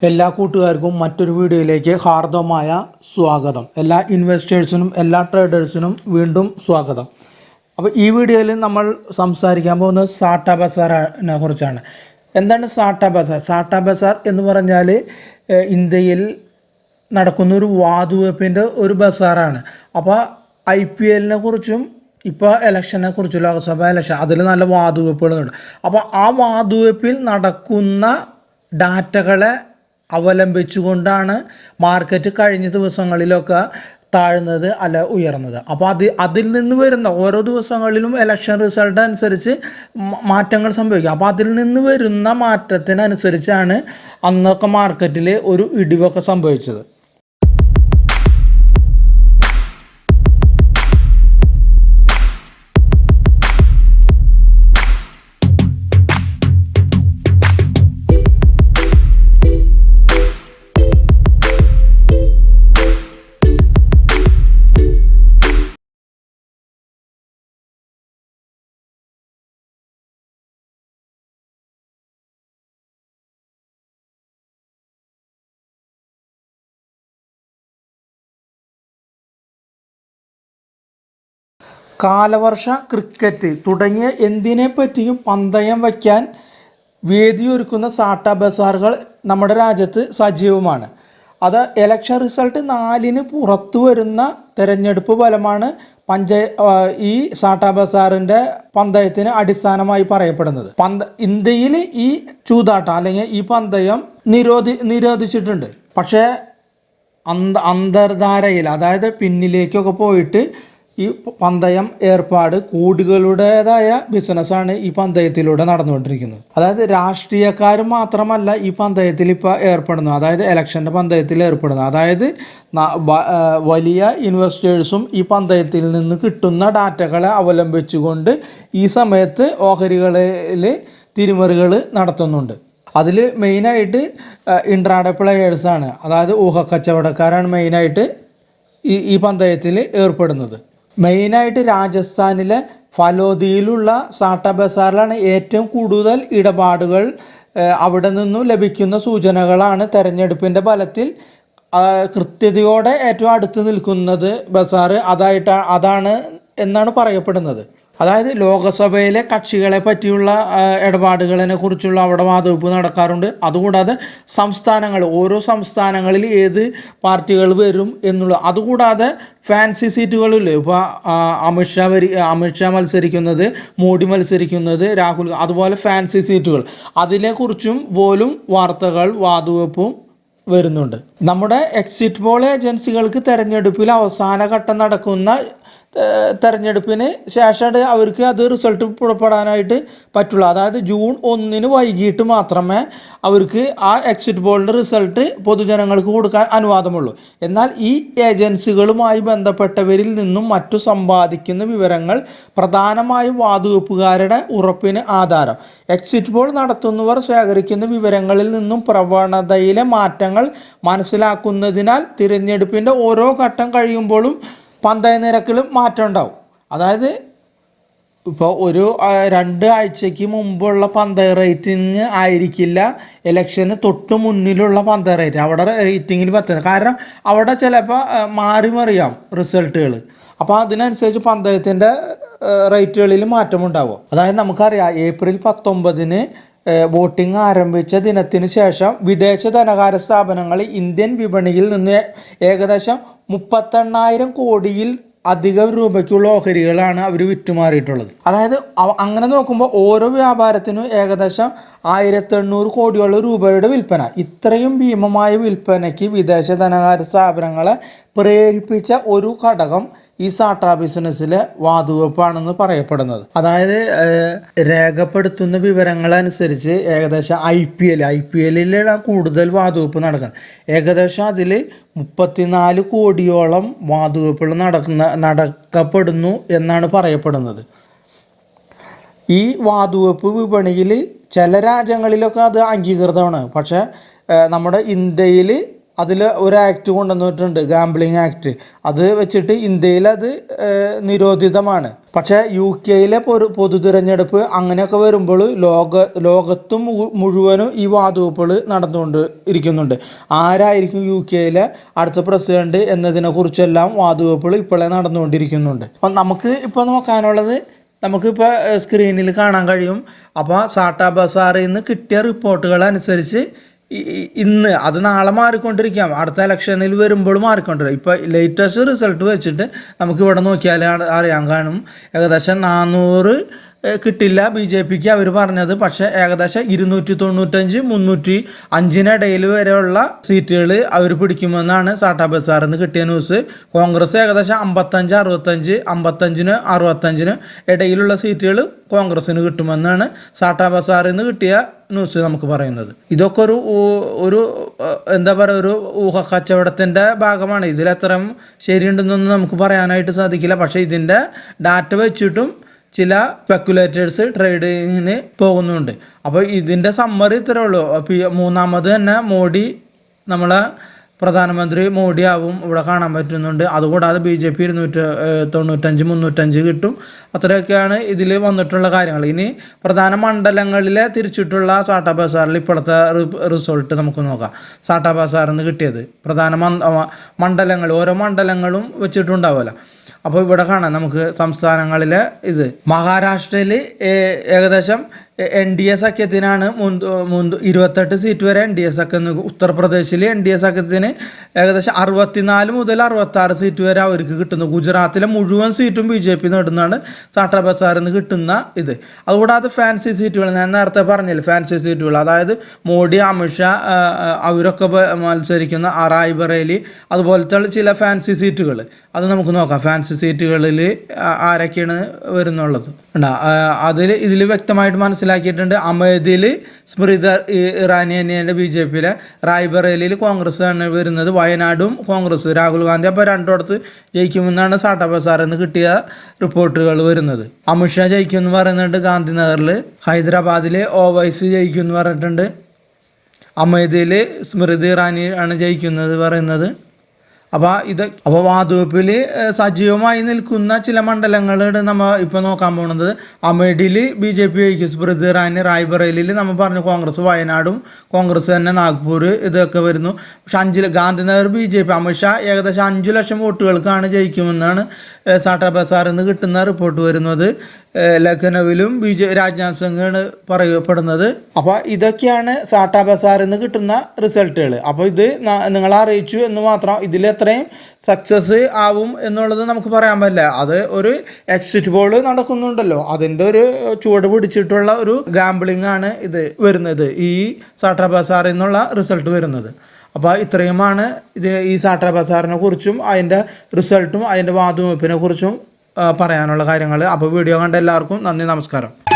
എല്ലാ കൂട്ടുകാർക്കും മറ്റൊരു വീഡിയോയിലേക്ക് ഹാർദവമായ സ്വാഗതം. എല്ലാ ഇൻവെസ്റ്റേഴ്സിനും എല്ലാ ട്രേഡേഴ്സിനും വീണ്ടും സ്വാഗതം. അപ്പോൾ ഈ വീഡിയോയിൽ നമ്മൾ സംസാരിക്കാൻ പോകുന്നത് സാട്ട ബസാറിനെ കുറിച്ചാണ്. എന്താണ് സാട്ട ബസാർ? സാട്ട ബസാർ എന്ന് പറഞ്ഞാൽ ഇന്ത്യയിൽ നടക്കുന്ന ഒരു വാതുവെപ്പിൻ്റെ ഒരു ബസാറാണ്. അപ്പോൾ IPL കുറിച്ചും ഇപ്പോൾ ഇലക്ഷനെ കുറിച്ചും ലോക്സഭ ഇലക്ഷൻ അതിൽ നല്ല വാതുവെപ്പുകളുണ്ട്. അപ്പോൾ ആ വാതുവെപ്പിൽ നടക്കുന്ന ഡാറ്റകളെ അവലംബിച്ചുകൊണ്ടാണ് മാർക്കറ്റ് കഴിഞ്ഞ ദിവസങ്ങളിലൊക്കെ താഴ്ന്നത് അല്ല ഉയർന്നത്. അപ്പോൾ അതിൽ നിന്ന് വരുന്ന ഓരോ ദിവസങ്ങളിലും ഇലക്ഷൻ റിസൾട്ട് അനുസരിച്ച് മാറ്റങ്ങൾ സംഭവിക്കും. അപ്പോൾ അതിൽ നിന്ന് വരുന്ന മാറ്റത്തിനനുസരിച്ചാണ് അന്നൊക്കെ മാർക്കറ്റിൽ ഒരു ഇടിവൊക്കെ സംഭവിച്ചത്. കാലവർഷ ക്രിക്കറ്റ് തുടങ്ങിയ എന്തിനെ പറ്റിയും പന്തയം വയ്ക്കാൻ വേദിയൊരുക്കുന്ന സാട്ട ബസാറുകൾ നമ്മുടെ രാജ്യത്ത് സജീവമാണ്. അത് ഇലക്ഷൻ റിസൾട്ട് 4-ന് പുറത്തു വരുന്ന തെരഞ്ഞെടുപ്പ് ഫലമാണ് ഈ സാട്ട ബസാറിൻ്റെ പന്തയത്തിന് അടിസ്ഥാനമായി പറയപ്പെടുന്നത്. ഇന്ത്യയിൽ ഈ ചൂതാട്ടം അല്ലെങ്കിൽ ഈ പന്തയം നിരോധിച്ചിട്ടുണ്ട്. പക്ഷേ അന്തർധാരയിൽ, അതായത് പിന്നിലേക്കൊക്കെ പോയിട്ട് ഈ പന്തയം ഏർപ്പാട് കോടികളുടേതായ ബിസിനസ്സാണ് ഈ പന്തയത്തിലൂടെ നടന്നുകൊണ്ടിരിക്കുന്നത്. അതായത് രാഷ്ട്രീയക്കാർ മാത്രമല്ല ഈ പന്തയത്തിൽ ഇപ്പോൾ ഏർപ്പെടുന്നു, അതായത് ഇലക്ഷൻ്റെ പന്തയത്തിൽ ഏർപ്പെടുന്നു. അതായത് വലിയ ഇൻവെസ്റ്റേഴ്സും ഈ പന്തയത്തിൽ നിന്ന് കിട്ടുന്ന ഡാറ്റകളെ അവലംബിച്ചുകൊണ്ട് ഈ സമയത്ത് ഓഹരികളിൽ തിരിമറികൾ നടത്തുന്നുണ്ട്. അതിൽ മെയിനായിട്ട് ഇൻട്രാഡേ പ്ലെയേഴ്സാണ്, അതായത് ഊഹക്കച്ചവടക്കാരാണ് മെയിനായിട്ട് ഈ പന്തയത്തിൽ ഏർപ്പെടുന്നത്. മെയിനായിട്ട് രാജസ്ഥാനിലെ ഫലോദിയിലുള്ള സാട്ട ബസാറിലാണ് ഏറ്റവും കൂടുതൽ ഇടപാടുകൾ. അവിടെ നിന്നും ലഭിക്കുന്ന സൂചനകളാണ് തെരഞ്ഞെടുപ്പിൻ്റെ ഫലത്തിൽ കൃത്യതയോടെ ഏറ്റവും അടുത്ത് നിൽക്കുന്നത് ബസാർ അതാണ് എന്നാണ് പറയപ്പെടുന്നത്. അതായത് ലോകസഭയിലെ കക്ഷികളെ പറ്റിയുള്ള ഇടപാടുകളെ കുറിച്ചുള്ള അവിടെ വാതുവെപ്പ് നടക്കാറുണ്ട്. അതുകൂടാതെ ഓരോ സംസ്ഥാനങ്ങളിൽ ഏത് പാർട്ടികൾ വരും എന്നുള്ള, അതുകൂടാതെ ഫാൻസി സീറ്റുകളില്ലേ, ഇപ്പോൾ അമിത്ഷാ മത്സരിക്കുന്നത്, മോഡി മത്സരിക്കുന്നത്, രാഹുൽ, അതുപോലെ ഫാൻസി സീറ്റുകൾ അതിനെക്കുറിച്ചും പോലും വാർത്തകൾ വാതുവെപ്പും വരുന്നുണ്ട്. നമ്മുടെ എക്സിറ്റ് പോൾ ഏജൻസികൾക്ക് തെരഞ്ഞെടുപ്പിൽ അവസാന ഘട്ടം നടക്കുന്ന തെരഞ്ഞെടുപ്പിന് ശേഷം അവർക്ക് അത് റിസൾട്ട് പുറപ്പെടാനായിട്ട് പറ്റുള്ളൂ. അതായത് ജൂൺ 1-ന് വൈകിട്ട് മാത്രമേ അവർക്ക് ആ എക്സിറ്റ് പോളിൻ്റെ റിസൾട്ട് പൊതുജനങ്ങൾക്ക് കൊടുക്കാൻ അനുവാദമുള്ളൂ. എന്നാൽ ഈ ഏജൻസികളുമായി ബന്ധപ്പെട്ടവരിൽ നിന്നും മറ്റു സമ്പാദിക്കുന്ന വിവരങ്ങൾ പ്രധാനമായും വാതുവെപ്പുകാരുടെ ഉറപ്പിന് ആധാരം. എക്സിറ്റ് പോൾ നടത്തുന്നവർ ശേഖരിക്കുന്ന വിവരങ്ങളിൽ നിന്നും പ്രവണതയിലെ മാറ്റങ്ങൾ മനസ്സിലാക്കുന്നതിനാൽ തിരഞ്ഞെടുപ്പിൻ്റെ ഓരോ ഘട്ടം കഴിയുമ്പോഴും പന്തയ നിരക്കിലും മാറ്റം ഉണ്ടാവും. അതായത് ഇപ്പോൾ ഒരു 2 ആഴ്ചയ്ക്ക് മുമ്പുള്ള പന്തയ റേറ്റിംഗ് ആയിരിക്കില്ല ഇലക്ഷന് തൊട്ട് മുന്നിലുള്ള പന്തയ റേറ്റ്. അവിടെ റേറ്റിങ്ങിൽ പറ്റുന്നത് കാരണം അവിടെ ചിലപ്പോൾ മാറിമറിയാം റിസൾട്ടുകൾ. അപ്പോൾ അതിനനുസരിച്ച് പന്തയത്തിൻ്റെ റേറ്റുകളിൽ മാറ്റമുണ്ടാവും. അതായത് നമുക്കറിയാം ഏപ്രിൽ 19-ന് വോട്ടിംഗ് ആരംഭിച്ച ദിനത്തിന് ശേഷം വിദേശ ധനകാര്യ സ്ഥാപനങ്ങൾ ഇന്ത്യൻ വിപണിയിൽ നിന്ന് ഏകദേശം 38,000 കോടിയിൽ അധികം രൂപയ്ക്കുള്ള ഓഹരികളാണ് അവർ വിറ്റുമാറിയിട്ടുള്ളത്. അതായത് അങ്ങനെ നോക്കുമ്പോൾ ഓരോ വ്യാപാരത്തിനും ഏകദേശം 1,800 കോടിയോളം രൂപയുടെ വിൽപ്പന. ഇത്രയും ഭീമമായ വിൽപ്പനയ്ക്ക് വിദേശ ധനകാര്യ സ്ഥാപനങ്ങളെ പ്രേരിപ്പിച്ച ഒരു ഘടകം ഈ സാട്ട ബിസിനസ്സിലെ വാതുവെപ്പാണെന്ന് പറയപ്പെടുന്നത്. അതായത് രേഖപ്പെടുത്തുന്ന വിവരങ്ങളനുസരിച്ച് ഏകദേശം IPLലാണ് കൂടുതൽ വാതുവെപ്പ് നടക്കുന്നത്. ഏകദേശം അതിൽ 34 കോടിയോളം വാതുവെപ്പുകൾ നടക്കപ്പെടുന്നു എന്നാണ് പറയപ്പെടുന്നത്. ഈ വാതുവെപ്പ് വിപണിയിൽ ചില രാജ്യങ്ങളിലൊക്കെ അത് അംഗീകൃതമാണ്. പക്ഷേ നമ്മുടെ ഇന്ത്യയിൽ അതിൽ ഒരു ആക്ട് കൊണ്ടുവന്നിട്ടുണ്ട്, ഗാംബ്ലിംഗ് ആക്ട്. അത് വെച്ചിട്ട് ഇന്ത്യയിൽ അത് നിരോധിതമാണ്. പക്ഷേ UK പൊതു തിരഞ്ഞെടുപ്പ് അങ്ങനെയൊക്കെ വരുമ്പോൾ ലോകത്തും മുഴുവനും ഈ വാതുവെപ്പുകൾ നടന്നുകൊണ്ട് ഇരിക്കുന്നുണ്ട്. ആരായിരിക്കും UK അടുത്ത പ്രസിഡന്റ് എന്നതിനെക്കുറിച്ചെല്ലാം വാതുവെപ്പുകൾ ഇപ്പോഴേ നടന്നുകൊണ്ടിരിക്കുന്നുണ്ട്. അപ്പം നമുക്ക് ഇപ്പോൾ നോക്കാനുള്ളത്, നമുക്കിപ്പോൾ സ്ക്രീനിൽ കാണാൻ കഴിയും. അപ്പോൾ സാട്ടാ ബസാറിൽ നിന്ന് കിട്ടിയ റിപ്പോർട്ടുകൾ അനുസരിച്ച് ഇന്ന്, അത് നാളെ മാറിക്കൊണ്ടിരിക്കാം, അടുത്ത ഇലക്ഷനിൽ വരുമ്പോൾ മാറിക്കൊണ്ടിരിക്കും. ഇപ്പോൾ ലേറ്റസ്റ്റ് റിസൾട്ട് വെച്ചിട്ട് നമുക്ക് ഇവിടെ നോക്കിയാൽ അറിയാൻ കാണും. ഏകദേശം 400 കിട്ടില്ല BJPക്ക് അവർ പറഞ്ഞത്. പക്ഷേ ഏകദേശം 295, 305 വരെയുള്ള സീറ്റുകൾ അവർ പിടിക്കുമെന്നാണ് സാട്ടാ ബസാറിൽ നിന്ന് കിട്ടിയ ന്യൂസ്. കോൺഗ്രസ് ഏകദേശം 55, 65, 65 ഇടയിലുള്ള സീറ്റുകൾ കോൺഗ്രസ്സിന് കിട്ടുമെന്നാണ് സാട്ടാ ബസാറിൽ നിന്ന് കിട്ടിയ ന്യൂസ് നമുക്ക് പറയുന്നത്. ഇതൊക്കെ ഒരു എന്താ പറയുക, ഒരു ഊഹക്കച്ചവടത്തിൻ്റെ ഭാഗമാണ്. ഇതിലെത്രയും ശരിയുണ്ടെന്നൊന്നും നമുക്ക് പറയാനായിട്ട് സാധിക്കില്ല. പക്ഷേ ഇതിൻ്റെ ഡാറ്റ വെച്ചിട്ടും ചില സ്പെക്കുലേറ്റേഴ്സ് ട്രേഡിങ്ങിന് പോകുന്നുണ്ട്. അപ്പോൾ ഇതിൻ്റെ സമ്മറി ഇത്രേ ഉള്ളൂ. മൂന്നാമത് തന്നെ മോഡി, നമ്മളെ പ്രധാനമന്ത്രി മോഡി ആവും ഇവിടെ കാണാൻ പറ്റുന്നുണ്ട്. അതുകൂടാതെ BJP 295, 305 കിട്ടും. അത്രയൊക്കെയാണ് ഇതിൽ വന്നിട്ടുള്ള കാര്യങ്ങൾ. ഇനി പ്രധാന മണ്ഡലങ്ങളിലെ തിരിച്ചിട്ടുള്ള സാട്ടാ ബസാറിൽ ഇപ്പോഴത്തെ റിസൾട്ട് നമുക്ക് നോക്കാം. സാട്ടാ ബസാറിൽ നിന്ന് കിട്ടിയത് പ്രധാന മണ്ഡലങ്ങൾ, ഓരോ മണ്ഡലങ്ങളും വെച്ചിട്ടുണ്ടാവുമല്ലോ. അപ്പോൾ ഇവിടെ കാണാം നമുക്ക് സംസ്ഥാനങ്ങളിലെ ഇത്. മഹാരാഷ്ട്രയിൽ ഏകദേശം NDA സഖ്യത്തിനാണ് 28 സീറ്റ് വരെ NDA സഖ്യം. ഉത്തർപ്രദേശിൽ NDA സഖ്യത്തിന് ഏകദേശം 64 മുതൽ 66 സീറ്റ് വരെ അവർക്ക് കിട്ടുന്നു. ഗുജറാത്തിലെ മുഴുവൻ സീറ്റും BJP നേടുന്നതാണ് സാട്ടാ ബസാറിൽ നിന്ന് കിട്ടുന്ന ഇത്. അതുകൂടാതെ ഫാൻസി സീറ്റുകൾ, ഞാൻ നേരത്തെ പറഞ്ഞില്ല, ഫാൻസി സീറ്റുകൾ, അതായത് മോഡി, അമിത്ഷാ അവരൊക്കെ മത്സരിക്കുന്ന റായ്ബറേലി അതുപോലത്തെ ചില ഫാൻസി സീറ്റുകൾ, അത് നമുക്ക് നോക്കാം. ഫാൻസി സീറ്റുകളിൽ ആരൊക്കെയാണ് വരുന്നുള്ളത് ഇതിൽ വ്യക്തമായിട്ട് മനസ്സിലാക്കിയിട്ടുണ്ട്. അമേഠിയിൽ സ്മൃതി ഇറാനി തന്നെയാണ് BJPയിലെ. റായ്ബറേലിയിൽ കോൺഗ്രസ് ആണ് വരുന്നത്. വയനാടും കോൺഗ്രസ്, രാഹുൽ ഗാന്ധി. അപ്പോൾ രണ്ടിടത്ത് ജയിക്കുമെന്നാണ് സാട്ടാ ബസാറിൽ നിന്ന് കിട്ടിയ റിപ്പോർട്ടുകൾ വരുന്നത്. അമിത്ഷാ ജയിക്കുമെന്ന് പറയുന്നുണ്ട് ഗാന്ധിനഗറിൽ. ഹൈദരാബാദിൽ OWൈസി ജയിക്കുമെന്ന് പറഞ്ഞിട്ടുണ്ട്. അമേഠിയിൽ സ്മൃതി ഇറാനി ആണ് ജയിക്കുന്നത് പറയുന്നത്. അപ്പോൾ വാതുവെപ്പിൽ സജീവമായി നിൽക്കുന്ന ചില മണ്ഡലങ്ങളാണ് നമ്മൾ ഇപ്പോൾ നോക്കാൻ പോകുന്നത്. അമേഠിയിൽ BJP ജയിക്കും, സ്മൃതി ഇറാനി. റായ്ബറേലിയിൽ നമ്മൾ പറഞ്ഞു കോൺഗ്രസ്, വയനാടും കോൺഗ്രസ് തന്നെ, നാഗ്പൂർ ഇതൊക്കെ വരുന്നു. പക്ഷെ ഗാന്ധിനഗർ BJP, അമിത്ഷാ ഏകദേശം 5 ലക്ഷം വോട്ടുകൾക്കാണ് ജയിക്കുമെന്നാണ് സാട്ടാ ബസാറിൽ നിന്ന് കിട്ടുന്ന റിപ്പോർട്ട് വരുന്നത്. ലഖ്നൌവിലും രാജ്നാഥ് സിംഗാണ് പറയപ്പെടുന്നത്. അപ്പോൾ ഇതൊക്കെയാണ് സാട്ടാ ബസാറിൽ നിന്ന് കിട്ടുന്ന റിസൾട്ടുകൾ. അപ്പോൾ ഇത് നിങ്ങളെ അറിയിച്ചു എന്ന് മാത്രം. ഇതിൽ എത്രയും സക്സസ് ആവും എന്നുള്ളത് നമുക്ക് പറയാൻ പറ്റില്ല. അത് ഒരു എക്സിറ്റ് പോൾ നടക്കുന്നുണ്ടല്ലോ, അതിൻ്റെ ഒരു ചുവട് പിടിച്ചിട്ടുള്ള ഒരു ഗാംബ്ലിംഗ് ആണ് ഇത് വരുന്നത്, ഈ സാട്ടാ ബസാറിൽ നിന്നുള്ള റിസൾട്ട് വരുന്നത്. അപ്പോൾ ഇത്രയുമാണ് ഈ സാട്ടാ ബസാറിനെ കുറിച്ചും അതിൻ്റെ റിസൾട്ടും അതിൻ്റെ വാതുവെപ്പിനെ കുറിച്ചും പറയാനുള്ള കാര്യങ്ങൾ. അപ്പോൾ വീഡിയോ കണ്ട എല്ലാവർക്കും നന്ദി, നമസ്കാരം.